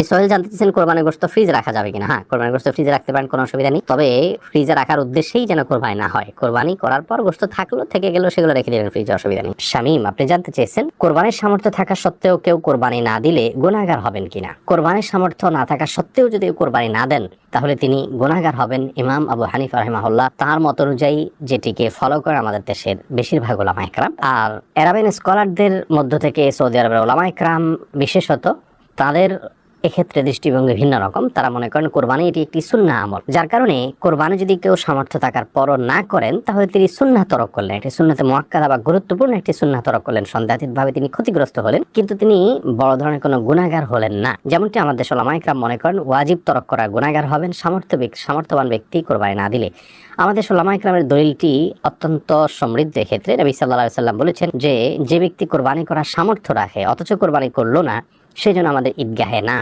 সোহেল জানতে চাচ্ছেন কোরবানির গোশত ফ্রিজে রাখা যাবে কিনা। হ্যাঁ, কোরবানির গোশত ফ্রিজে রাখতে পারেন, কোনো অসুবিধা নেই। তবে ফ্রিজে রাখার উদ্দেশ্যেই যেন কোরবানি না হয়। কোরবানি করার পর গোশত থাকলো থেকে গেল, সেগুলো রেখে দিবেন ফ্রিজে, অসুবিধা নেই। শামীম, আপনি জানতে চেয়েছেন কোরবানির সামর্থ্য থাকা সত্ত্বেও কেউ কোরবানি না দিলে গুনাহগার হবেন কিনা। কোরবানির সামর্থ্য না থাকা সত্ত্বেও যদি কোরবানি না দেন তাহলে তিনি গুনাহগার হবেন। ইমাম আবু হানিফা রাহিমাহুল্লাহ তার মত অনুযায়ী যেটিকে ফলো করে আমাদের দেশের বেশিরভাগ উলামায়ে কেরাম, আর আরাবিয়ান স্কলারদের মধ্য থেকে সৌদি আরবের উলামায়ে কেরাম বিশেষত, তাদের এক্ষেত্রে দৃষ্টিভঙ্গি ভিন্ন রকম। তারা মনে করেন কোরবানি এটি একটি সুন্নাহ আমল, যার কারণে কোরবানি যদি কেউ সামর্থ্য থাকার পরও না করেন তাহলে তিনি সুন্নাহ তরক করলেন। এটি সুন্নাতে মুআক্কাদা বা গুরুত্বপূর্ণ একটি সুন্নাহ তরক করলেন। সন্দেহাতীতভাবে তিনি ক্ষতিগ্রস্ত হলেন, কিন্তু তিনি বড় ধরনের কোনো গুনাহগার হলেন না। যেমনটি আমাদের দেশের উলামায়ে কেরাম মনে করেন ওয়াজিব তরক করা গুনাহগার হবেন সামর্থ্যবান ব্যক্তি কোরবানি না দিলে। আমাদের উলামায়ে কেরামের দলিলটি অত্যন্ত সমৃদ্ধ। এক্ষেত্রে নবী সাল্লাল্লাহু আলাইহি ওয়াসাল্লাম বলেছেন যে ব্যক্তি কোরবানি করার সামর্থ্য রাখে অথচ কোরবানি করলো না, সেজন্য আমাদের ঈদগাহে না